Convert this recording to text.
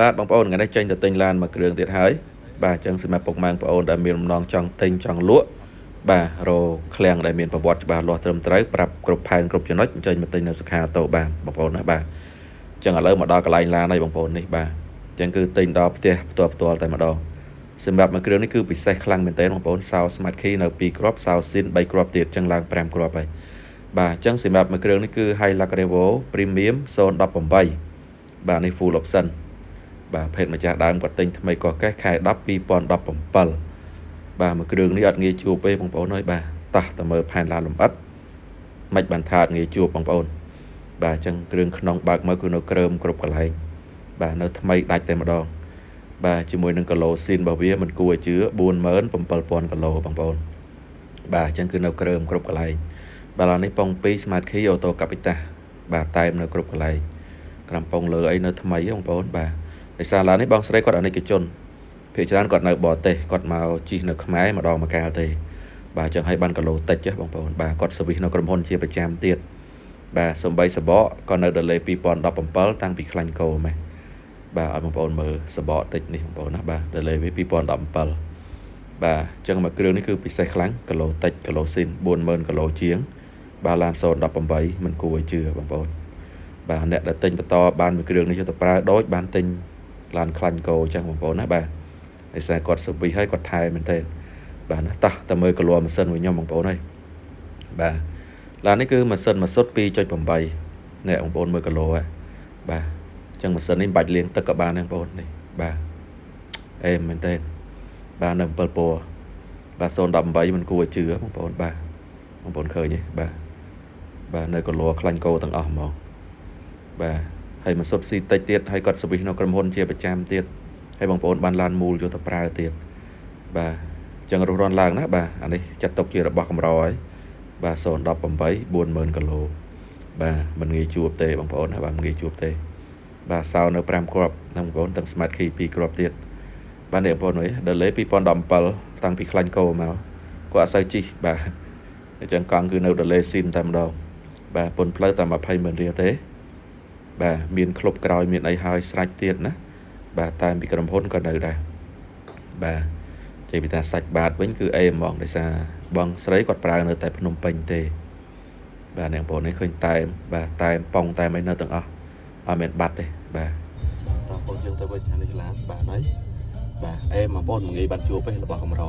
បាទបងប្អូនថ្ងៃនេះចេញទៅទិញឡានមួយគ្រឿងទៀតហើយបាទអញ្ចឹងសម្រាប់ពុកម៉ែបងប្អូនដែលមានបំណងចង់ទិញចង់លក់បាទរកឃ្លាំងដែលមានប្រវត្តិច្បាស់លាស់ត្រឹមត្រូវប្រាប់គ្រប់ផែនគ្រប់ចំណុចអញ្ចឹងមកទិញនៅសុខាតូបានបងប្អូនណាបាទអញ្ចឹងឥឡូវមកដល់កន្លែងឡានហើយបងប្អូននេះបាទអញ្ចឹងគឺទិញដល់ផ្ទះផ្ទាល់តែម្ដងសម្រាប់មួយគ្រឿងនេះគឺពិសេសខ្លាំងមែនទែនបងប្អូនសោ Smart Key នៅ2គ្រាប់សោ SIN 3គ្រាប់ទៀតអញ្ចឹងឡើង5គ្រាប់ហើយបាទអញ្ចឹងសម្រាប់មួយគ្រឿងនេះគឺ Hilux Revo Premium 018បាទនេះ Full Option បាទភេទម្ចាស់ដើមគាត់ទិញថ្មីកកេះខែ10 2017បាទមួយគ្រឿងនេះអត់ងាយជួបទេបងប្អូនអើយបាទតោះតែមើលផែនឡានលំអិតមិនបានថាអត់ងាយជួបបងប្អូនបាទអញ្ចឹងគ្រឿងក្នុងបើកមកគឺនៅក្រើមគ្រប់កន្លែងបាទនៅថ្មីដាច់តែម្ដងបាទជាមួយនឹងគីឡូស៊ីនរបស់វាមិនគួរឲ្យជឿ 47000 គីឡូបងប្អូនបាទអញ្ចឹងគឺនៅក្រើមគ្រប់កន្លែងបាទឡាននេះប៉ុង2 Smart Key Auto Capital បាទតែមនៅគ្រប់កន្លែងក្រំប៉ុងលើអីនៅថ្មីបងប្អូនបាទដោយសារឡាននេះបងស្រីគាត់អនិកជនភាគច្រើនគាត់នៅបរទេសគាត់មកជិះនៅខ្មែរម្ដងមកកាលទេបាទអញ្ចឹងឲ្យបានគីឡូតិចបងប្អូនបាទគាត់servisនៅក្រុមហ៊ុនជាប្រចាំទៀតបាទសំបីសបកក៏នៅ delay 2017តាំងពីខ្លាញ់កោម៉េះបាទឲ្យបងប្អូនមើលសបកតិចនេះបងប្អូនណាបាទ delay វា2017បាទអញ្ចឹងមួយគ្រឿងនេះគឺពិសេសខ្លាំងគីឡូតិចគីឡូស៊ីន 40000 គីឡូជាងបាទឡាន018មិនគួរឲ្យជឿបងប្អូនបាទអ្នកដែលទិញបន្តបានមួយគ្រឿងនេះយកទៅប្រើដូចបានទិញឡានខ្លាញ់កោអញ្ចឹងបងប្អូនណាបាទដោយសារគាត់servisឲ្យគាត់ថែមែនទេបាទណាតោះតែមើលកលួម៉ាស៊ីនវិញខ្ញុំបងប្អូនហើយបាទឡាននេះគឺម៉ាស៊ីនម៉ាស៊ុត 2.8 នេះបងប្អូនមើលកលួហើយបាទអញ្ចឹងម៉ាស៊ីននេះមិនបាច់លាងទឹកក៏បានដែរបងប្អូននេះបាទអេមែនទេបាទនៅ7ពណ៌បាទ018មិនគួរឲ្យជឿបងប្អូនបាទបងប្អូនឃើញទេបាទនៅកលួខ្លាញ់កោទាំងអស់ហ្មងបាទហើយម៉ាស៊ុតស៊ីតិចទៀតហើយគាត់servisនៅក្រុមហ៊ុនជាប្រចាំទៀតហើយបងប្អូនបានឡានមូលយកទៅប្រើទៀតបាទអញ្ចឹងរស់រាន់ឡើងណាបាទអានេះចាត់ទុកជារបស់កម្រហើយបាទ018 40000 គីឡូបាទមិនងាយជួបទេបងប្អូនណាបាទមិនងាយជួបទេបាទសោនៅ5គ្រាប់ហ្នឹងបងប្អូនទាំង Smart Key 2គ្រាប់ទៀតបាទនេះបងប្អូនមើល delay 2017តាំងពីខ្លាញ់កោមកគាត់អត់សូវជិះបាទអញ្ចឹងកង់គឺនៅ delay SIN តែម្ដងបាទពន្ធផ្លូវតែ200,000រៀលទេបាទមានក្លុបក្រោយមានអីហើយស្រេចទៀតណាបាទតែពីក្រុមហ៊ុនក៏នៅដែរបាទចេះពីថាសាច់បាតវិញគឺអេហ្មងដោយសារបងស្រីគាត់ប្រើនៅតែភ្នំពេញទេបាទអ្នកបងប្អូននេះឃើញតែមបាទតែមប៉ងតែមអីនៅទាំងអស់អត់មានបាត់ទេបាទតោះបងយើងទៅវិញអានេះឡានបាទហើយបាទអេបងប្អូនងាយបាត់ជួបទេរបស់កម្រ